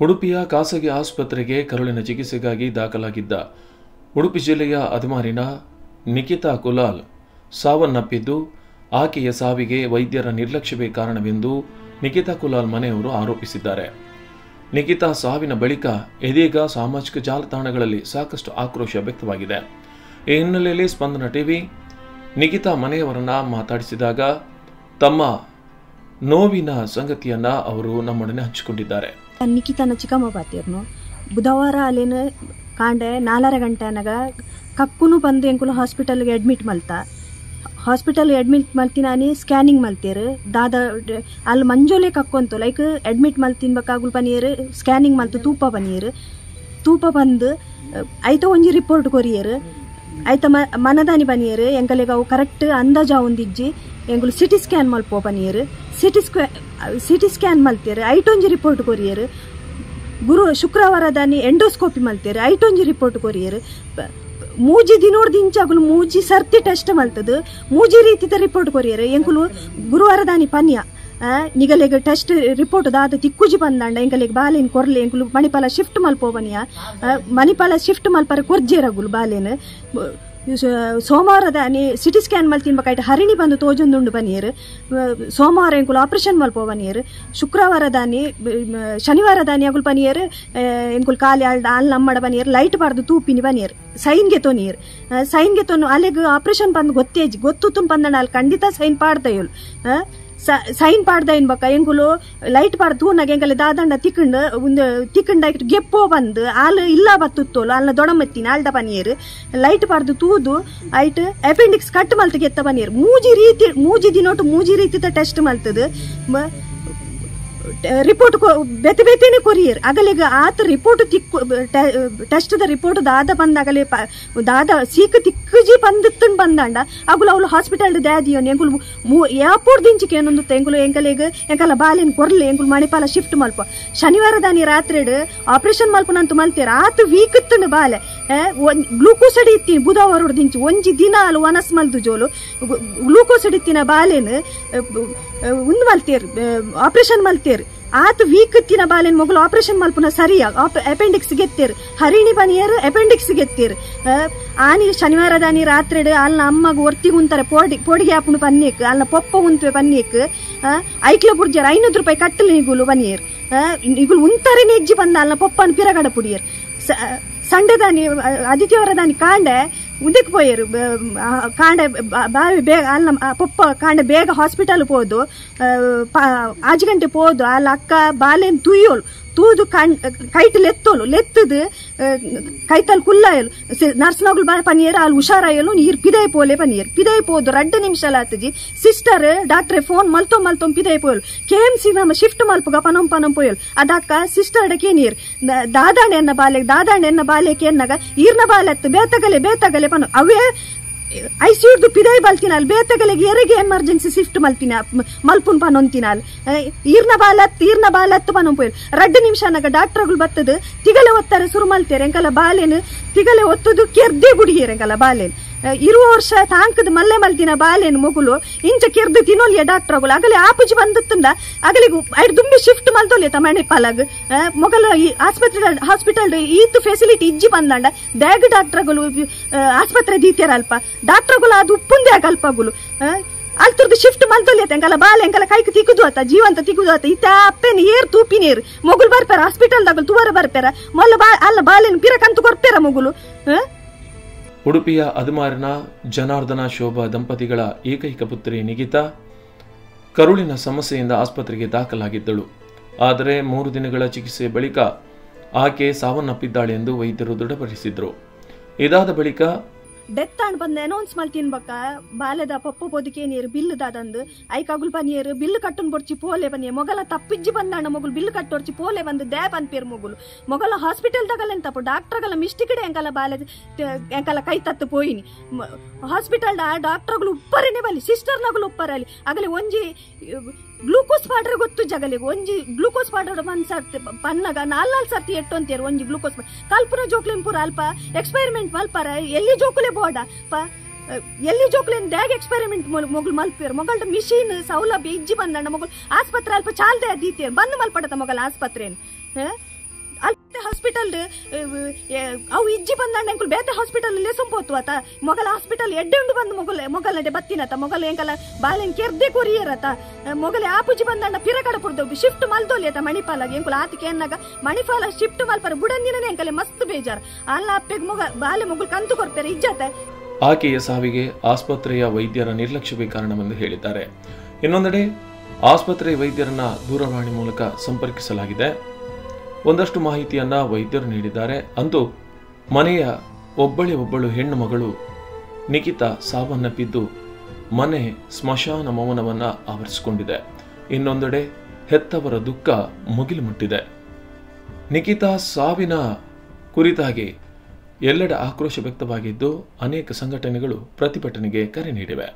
ಉಡುಪಿಯ ಖಾಸಗಿ ಆಸ್ಪತ್ರೆಗೆ ಕರುಳಿನ ಚಿಕಿತ್ಸೆಗಾಗಿ ದಾಖಲಾಗಿದ್ದ ಉಡುಪಿ ಜಿಲ್ಲೆಯ ಅದ್ಮಾರಿನ ನಿಕಿತಾ ಕುಲಾಲ್ ಸಾವನ್ನಪ್ಪಿದ್ದು, ಆಕೆಯ ಸಾವಿಗೆ ವೈದ್ಯರ ನಿರ್ಲಕ್ಷ್ಯವೇ ಕಾರಣವೆಂದು ನಿಕಿತಾ ಕುಲಾಲ್ ಮನೆಯವರು ಆರೋಪಿಸಿದ್ದಾರೆ. ನಿಕಿತಾ ಸಾವಿನ ಬಳಿಕ ಇದೀಗ ಸಾಮಾಜಿಕ ಜಾಲತಾಣಗಳಲ್ಲಿ ಸಾಕಷ್ಟು ಆಕ್ರೋಶ ವ್ಯಕ್ತವಾಗಿದೆ. ಈ ಹಿನ್ನೆಲೆಯಲ್ಲಿ ಸ್ಪಂದನ ಟಿವಿ ನಿಕಿತಾ ಮನೆಯವರನ್ನ ಮಾತಾಡಿಸಿದಾಗ ತಮ್ಮ ನೋವಿನ ಸಂಗತಿಯನ್ನ ಅವರು ನಮ್ಮೊಡನೆ ಹಂಚಿಕೊಂಡಿದ್ದಾರೆ. ನಿಕಿತಾನ ಚಿಕ್ಕಮ್ಮ ಬಾತಿರ್ನು ಬುಧವಾರ ಅಲ್ಲಿನ ಕಾಂಡೆ 4 ಗಂಟೆನಾಗ ಕಕ್ಕುನು ಬಂದು ಎಂಕುಲು ಹಾಸ್ಪಿಟಲ್ಗೆ ಅಡ್ಮಿಟ್ ಮಲ್ತಿನಾನಿ ಸ್ಕ್ಯಾನಿಂಗ್ ಮಲ್ತೀರು ದಾದ ಅಲ್ಲಿ ಮಂಜೋಲೆ ಕಕ್ಕೊಂತು ಲೈಕ್ ಅಡ್ಮಿಟ್ ಮಲ್ತಿನ್ಬೇಕಾಗುಲ್ ಪನೀರು ಸ್ಕ್ಯಾನಿಂಗ್ ಮಲ್ತು ತೂಪ ಬಂದು ಐತ ಒಂಜಿ ರಿಪೋರ್ಟ್ ಕೊರಿಯರು ಐತ ಮನದಾನಿ ಬನಿಯರು ಎಂಕಲೆಗೆ ಅವು ಕರೆಕ್ಟ್ ಅಂದಾಜ ಒಂದಿಜ್ಜಿ ಎಂಗುಲು ಸಿಟಿ ಸ್ಕ್ಯಾನ್ ಮಲ್ಪೋ ಬನಿಯರು ಸಿಟಿ ಸ್ಕ್ಯಾನ್ ಮಲ್ತೀರು ಐಟೊಂಜಿ ರಿಪೋರ್ಟ್ ಕೊರಿಯರು ಶುಕ್ರವಾರದಾನಿ ಎಂಡೋಸ್ಕೋಪಿ ಮಲ್ತೀರು ಐಟೊಂಜಿ ರಿಪೋರ್ಟ್ ಕೊರಿಯರು ಮೂಜಿ ದಿನೋಡ್ದಿಂಚಾಗುಲು ಮೂಜಿ ಸರ್ತಿ ಟೆಸ್ಟ್ ಮಲ್ತದು ಮೂಜಿ ರೀತಿದ ರಿಪೋರ್ಟ್ ಕೊರಿಯರು ಎಂಕುಲು ಗುರುವಾರದಾನಿ ಪನ್ಯ ನಿಗಲೆಗೆ ಟೆಸ್ಟ್ ರಿಪೋರ್ಟ್ ದಾದ ತಿಕ್ಕುಜಿ ಬಂದಾಂಡ ಎಂಕಲೆಗೆ ಬಾಲೇನ್ ಕೊರ್ಲೆ ಎಂಕುಲು ಮಣಿಪಾಲ ಶಿಫ್ಟ್ ಮಲ್ಪೋಬನಿಯ ಮಣಿಪಾಲ ಶಿಫ್ಟ್ ಮಲ್ಪರ ಕೊರ್ಜೇರಗುಲು ಬಾಲೇನ್ ಸೋಮವಾರದಾನಿ ಸಿಟಿ ಸ್ಕ್ಯಾನ್ ಮಲ್ತಿನ್ಬೇಕಾಯ್ತು ಹರಿಣಿ ಬಂದು ತೋಜೊಂದುಂಡು ಬನಿಯರು ಸೋಮವಾರ ಎಂಕುಲು ಆಪರೇಷನ್ ಮಲ್ಪೋ ಬನಿಯರು ಶುಕ್ರವಾರದಾನಿ ಶನಿವಾರದಾನಿ ಅಗುಲು ಬನಿಯರು ಎಂಕುಲು ಕಾಲಿ ಅಲ್ಲಿ ನಮ್ಮಡ ಬನಿಯರು ಲೈಟ್ ಬಾರ್ದು ತೂಪಿನಿ ಬನಿಯರು ಸೈನ್ಗೆ ತೊನು ಅಲ್ಲಿಗೆ ಆಪರೇಷನ್ ಬಂದು ಗೊತ್ತು ಬಂದಣ ಅಲ್ಲಿ ಖಂಡಿತ ಸೈನ್ ಪಾಡ್ದೆಯೋಳು ಸೈನ್ ಪಾಡ್ದ ಏನ್ಬೇಕ ಎಂಗುಲು ಲೈಟ್ ಪಾಡ್ ತೂನಾಗ ಎಂಗಲೆ ದಾದಂಡ ತಿಕ್ಕಂಡ ಗೆಪ್ಪೋ ಬಂದು ಆಲ್ ಇಲ್ಲ ಬತ್ತುತ್ತೋಲು ಅಲ್ಲ ದೊಡಮತ್ತಿನ ಆಲ್ದ ಬನಿಯರು ಲೈಟ್ ಪಾಡ್ದು ತೂದು ಐಟ್ ಅಪೆಂಡಿಕ್ಸ್ ಕಟ್ ಮಲ್ತ ಗೆತ್ತ ಬನಿಯರು ಮೂಜಿ ದಿನೋಟು ಮೂಜಿ ರೀತಿದ ಟೆಸ್ಟ್ ಮಲ್ತದು ರಿಪೋರ್ಟ್ ಬೇತೆನೆ ಕೊರಿಯರ್ ಅಗಲಿಗ ಆತ ರಿಪೋರ್ಟ್ ಟೆಸ್ಟ್ ದ ರಿಪೋರ್ಟ್ ದಾದ ಬಂದಾಗಲೇ ದಾದ ಸೀಕ್ ತಿಕ್ಕಜಿ ಬಂದಿತ್ತನ್ ಬಂದಾಂಡ ಅಗುಲು ಅವಳು ಹಾಸ್ಪಿಟಲ್ ದಾದಿಯೋನ್ ಎಂಗುಲು ಏರ್ಪೋರ್ಟ್ ದಿಂಚಿಕೆ ಏನೊಂದು ಎಂಗುಲು ಎಂಕಲ ಬಾಲಿನ ಕೊರ್ಲೆ ಎಂಗುಲು ಮಣಿಪಾಲ ಶಿಫ್ಟ್ ಮಲ್ಪ ಶನಿವಾರ ದಾನಿ ರಾತ್ರಿ ಆಪರೇಷನ್ ಮಲ್ಪನಂತ ಮಲ್ತೀರ ಆತ ವೀಕ್ ಇತ್ತನ ಬಾಲೆ ಗ್ಲೂಕೋಸ್ ಅಡಿ ಇತ್ತೀನಿ ಬುಧವಾರ ದಿಂಚಿ ಒಂಜಿ ದಿನ ಅಲ್ಲಿ ವನಸ್ ಮಲ್ದು ಜೋಲು ಗ್ಲೂಕೋಸ್ ಅಡಿತ್ತಿನ ಬಾಲೆನ್ ಒಂದು ಮಲ್ತೀರ್ ಆಪರೇಷನ್ ಮಲ್ತೀರ್ ಆತ ವೀಕ್ ತಿನ ಬಾಲೆನ್ ಮೊಗಲು ಆಪರೇಷನ್ ಮಲ್ಪುನ ಸರಿಯಾ ಅಪೆಂಡಿಕ್ಸ್ ಗೆತ್ತೇರು ಹರಿಣಿ ಬನಿಯರು ಅಪೆಂಡಿಕ್ಸ್ ಗೆತ್ತೇರು ಆನಿ ಶನಿವಾರ ದಾನಿ ರಾತ್ರಿ ಅಲ್ಲ ಅಮ್ಮಗ ಒರ್ತಿ ಉಂತಾರೆ ಪೋಡಿಗೆ ಹಾಪುನು ಪನ್ನೇಕ್ ಅಲ್ಲ ಪೊಪ್ಪ ಉಂತ್ವೆ ಪನ್ನೇಕ್ ಐಕ್ಲ ಪುಡ್ಜಾರ 500 ರೂಪಾಯಿ ಕಟ್ಟಲು ನಿಗುಲು ಬನಿಯರ್ ನಿಗುಲು ಉಂತಾರೆ ನೆಜ್ಜಿ ಬಂದ ಅಲ್ಲ ಪೊಪ್ಪನ ಪಿರಗಡ ಪುಡಿಯರ್ ಸಂಡೆ ದಾನಿ ಆದಿತ್ಯವಾರ ದಾನಿ ಕಾಂಡೆ ಉದಕ್ಕೆ ಪೋಯರು ಕಾಂಡೆ ಬಾವಿ ಬೇಗ ಅಲ್ಲ ಪೊಪ್ಪ ಕಾಂಡೆ ಬೇಗ ಹಾಸ್ಪಿಟಲ್ ಪೋದು 5 ಗಂಟೆ ಪೋದು ಅಲ್ಲ ಅಕ್ಕ ಬಾಲೆನ್ ತುಯ್ಯೋಳು ತೂದು ಕೈಟ್ ಲೆತ್ತೋಲು ಲೆತ್ತದು ಕೈತಲ್ ಕುಲ್ಲಾಯಲು ನರ್ಸ್ನಗಳು ಪನಿಯರು ಅಲ್ಲಿ ಹುಷಾರಾಯಲು ನೀರು ಪಿದೈ ಪೋಲೆ ಪನಿಯರು ಪಿದೈ ಪೋದು 2 ನಿಮಿಷ ಆತಜಿ ಸಿಸ್ಟರ್ ಡಾಕ್ಟ್ರೆ ಫೋನ್ ಮಲ್ತೊಂ ಪಿದೈ ಪೋಯಲು KMC ನಮ್ಮ ಶಿಫ್ಟ್ ಮಲ್ಪಗ ಪನಂ ಪೋಯಲು ಅದಕ್ಕ ಸಿಸ್ಟರ್ ಅಡಕೆ ನೀರು ದಾದಾಣೆ ಎನ್ನ ಬಾಲೆಗೆ ಎನ್ನಗ ಈರ್ನ ಬಾಲೆತ್ತು ಬೇತಗಲೆ ಪನು ಅವೇ ಐಸಿಯುದು ಪಿದೈ ಬಲ್ತಿನಾಲ್ ಬೇತಗಲೆಗೆ ಎರೆಗೆ ಎಮರ್ಜೆನ್ಸಿ ಶಿಫ್ಟ್ ಮಲ್ಪುನ್ ಪನೊಂತಿನಾಲ್ ಈರ್ನ ಬಾಲತ್ತು ಪನಂ ಪೋಯಲ್ 2 ನಿಮಿಷನಾಗ ಡಾಕ್ಟರ್ಗಳು ಬತ್ತದು ತಿಗಲೆ ಒತ್ತಾರೆ ಸುರು ಮಲ್ತೇರೆ ಎಂಕಲ ಬಾಲೆನ್ ತಿಗಲೆ ಒತ್ತದು ಕೆರ್ದೆ ಗುಡಿಯೇರೆ ಎಂಕಲ ಬಾಲೆನ್ 20 ವರ್ಷ ತಾಂಕದ ಮಲ್ಲೆ ಮಲ್ತಿನ ಬಾಲೆನ್ ಮೊಗುಲು ಇಂಚ ಕೆರ್ದು ತಿನ್ನೋಲಿಯ ಡಾಕ್ಟರ್ಗಳು ಅಗಲೆ ಆಪುಜಿ ಬಂದತ್ತಂದ ಅಗಲಿಗೂ ಐದು ದುಂಬಿ ಶಿಫ್ಟ್ ಮಲ್ತೋಲಿಯ ಮಣಿಪಾಲಗ್ ಮೊಗಲ ಹಾಸ್ಪಿಟಲ್ ಈತು ಫೆಸಿಲಿಟಿ ಇಜ್ಜಿ ಬಂದಾಂಡ ದ್ಯಾಗ್ ಡಾಕ್ಟರ್ಗಳು ಆಸ್ಪತ್ರೆ ದೀತ್ಯಾರ ಅಲ್ಪ ಡಾಕ್ಟರ್ಗಳು ಅದು ಉಪ್ಪುಂದೇ ಆಗಲ್ಪಗುಲು ಅಲ್ತುರ್ದು ಶಿಫ್ಟ್ ಮಲ್ತೋಲಿಯತ ಎಂಕಲ ಬಾಲೆ ಎಂಕಲ ಕೈಕ್ ತಿಕ್ಕುದು ಆತ ಜೀವಂತ ತಿಕ್ಕುದು ಆತ ಇತ್ತ ಅಪ್ಪೆನ್ ಏರ್ ತೂಪಿ ನೀರು ಮೊಗುಲು ಬರ್ಪೇರ ಹಾಸ್ಪಿಟಲ್ದಾಗ ತುವರ ಬರ್ಪೇರ ಮೊಲ್ಲ ಅಲ್ಲ ಬಾಲೆನ್ ಪಿರಕಂತು ಕೊರ್ಪೇರ ಮೊಗುಲು. ಉಡುಪಿಯ ಅದ್ಮಾರಿನ ಜನಾರ್ದನ ಶೋಭಾ ದಂಪತಿಗಳ ಏಕೈಕ ಪುತ್ರಿ ನಿಕಿತಾ ಕರುಳಿನ ಸಮಸ್ಯೆಯಿಂದ ಆಸ್ಪತ್ರೆಗೆ ದಾಖಲಾಗಿದ್ದಳು. ಆದರೆ 3 ದಿನಗಳ ಚಿಕಿತ್ಸೆ ಬಳಿಕ ಆಕೆ ಸಾವನ್ನಪ್ಪಿದ್ದಾಳೆ ಎಂದು ವೈದ್ಯರು ದೃಢಪಡಿಸಿದ್ರು. ಇದಾದ ಬಳಿಕ ಡೆತ್ ಆಂಡ್ ಬಂದು ಅನೌನ್ಸ್ ಮಲ್ತಿನ್ ಬಕ್ಕ ಬಾಲೆದ ಪಪ್ಪ ಬೋದಿಕೆ ನೀರು ಬಿಲ್ ದಾದಂದು ಐಕಾಗುಲ್ ಪನಿಯರು ಬಿಲ್ ಕಟ್ಟನ್ ಬರ್ಚಿ ಪೋಲೆ ಬನಿಯ ಮೊಗಲ ತಪ್ಪಿಜ್ಜಿ ಬಂದಾಂಡ ಮೊಗಲು ಬಿಲ್ ಕಟ್ಟೋರ್ಚಿ ಪೋಲೆ ಬಂದು ದೇ ಪನ್ಪೇರ್ ಮೊಗಲ ಹಾಸ್ಪಿಟಲ್ ತಗಲೆನ್ ತಪ್ಪು ಡಾಕ್ಟರ್ಗಳ ಮಿಸ್ಟಿಕಡೆ ಎಂಕಲ ಬಾಲೆ ಎಂಕಲ ಕೈ ತತ್ತು ಪೋಯಿನಿ ಹಾಸ್ಪಿಟಲ್ ಡಾಕ್ಟರ್ಗಳು ಉಪ್ಪರೇನೆ ಬಲಿ ಸಿಸ್ಟರ್ನಗಳು ಉಪ್ಪರಲ್ಲಿ ಆಗಲಿ ಒಂಜಿ ಗ್ಲೂಕೋಸ್ ಪಾಡ್ರೆ ಗೊತ್ತು ಜಗಲಿಗೆ ಒಂಜಿ ಗ್ಲೂಕೋಸ್ ಪಾಡ್ರೆ ಒಂದ್ ಸರ್ತಿ ಪನ್ನಗ 4 ಸರ್ತಿ ಎಟ್ಟು ಅಂತೀರು ಒಂಜಿ ಗ್ಲೂಕೋಸ್ ಕಲ್ಪನ ಜೋಕ್ಲೆನ್ ಪೂರ ಅಲ್ಪ ಎಕ್ಸ್ಪೆರಿಮೆಂಟ್ ಮಲ್ಪರ ಎಲ್ಲಿ ಜೋಕುಲೆ ಬೋಡ ಎಲ್ಲಿ ಜೋಕ್ಲೆನ್ ದ್ಯಾಗ್ ಎಕ್ಸ್ಪೆರಿಮೆಂಟ್ ಮೊಗಲ್ ಮಲ್ಪೇರು ಮೊಗಲ್ದ ಮಿಷಿನ್ ಸೌಲಭ್ಯ ಇಜ್ಜಿ ಬಂದಂಡ ಮೊಗಲ್ ಆಸ್ಪತ್ರೆ ಅಲ್ಪ ಚಾಲ್ದೆ ದೀತೇರು ಬಂದು ಮಲ್ಪಡತ ಮೊಗಲ್ ಆಸ್ಪತ್ರೆ ಅಲ್ಪೆ ಹಾಸ್ಪಿಟಲ್ ಅವು ಇಜ್ಜಿ ಬಂದಾಂಡ ಎಂಕುಲು ಬೇತೆ ಹಾಸ್ಪಿಟಲ್ ಸೊಂಪೋತು ಆತ ಮೊಗಲ ಹಾಸ್ಪಿಟಲ್ ಎಡ್ಡೆ ಉಂಡು ಬಂದು ಮೊಗಲಡೆ ಬತ್ತಿನತ ಮೊಗಲ ಎಂಕಲ ಬಾಲೆನ್ ಕೆರ್ದೆ ಕೊರಿಯರತ ಮೊಗಲೆ ಆಪುಜಿ ಬಂದಾಂಡ ಪಿರಕಡ ಪುರ್ದು ಶಿಫ್ಟ್ ಮಲ್ದೋಲಿ ಆತ ಮಣಿಪಾಲಾಗ ಎಂಕುಲು ಆತಿಕೆ ಎನ್ನಾಗ ಮಣಿಪಾಲ ಶಿಫ್ಟ್ ಮಲ್ಪರ ಬುಡಂದಿನೇ ಎಂಕಲೆ ಮಸ್ತ್ ಬೇಜಾರ್ ಅಲ್ಲ ಅಪ್ಪೆಗ್ ಬಾಲೆ ಮೊಗಲ್ ಕಂತು ಕೊರ್ಪೆರೆ ಇಜ್ಜತೆ. ಆಕೆಯ ಸಾವಿಗೆ ಆಸ್ಪತ್ರೆಯ ವೈದ್ಯರ ನಿರ್ಲಕ್ಷ್ಯವೇ ಕಾರಣವೆಂದು ಹೇಳಿದ್ದಾರೆ. ಇನ್ನೊಂದೆಡೆ ಆಸ್ಪತ್ರೆ ವೈದ್ಯರನ್ನ ದೂರವಾಣಿ ಮೂಲಕ ಸಂಪರ್ಕಿಸಲಾಗಿದೆ. ಒಂದಷ್ಟು ಮಾಹಿತಿಯನ್ನ ವೈದ್ಯರು ನೀಡಿದ್ದಾರೆ. ಅಂತೂ ಮನೆಯ ಒಬ್ಬಳು ಹೆಣ್ಣು ಮಗಳು ನಿಖಿತಾ ಸಾವನ್ನಪ್ಪಿದ್ದು ಮನೆ ಸ್ಮಶಾನ ಮೌನವನ್ನ ಆವರಿಸಿಕೊಂಡಿದೆ. ಇನ್ನೊಂದೆಡೆ ಹೆತ್ತವರ ದುಃಖ ಮುಗಿಲು ಮುಟ್ಟಿದೆ. ನಿಖಿತಾ ಸಾವಿನ ಕುರಿತಾಗಿ ಎಲ್ಲೆಡೆ ಆಕ್ರೋಶ ವ್ಯಕ್ತವಾಗಿದ್ದು ಅನೇಕ ಸಂಘಟನೆಗಳು ಪ್ರತಿಭಟನೆಗೆ ಕರೆ ನೀಡಿವೆ.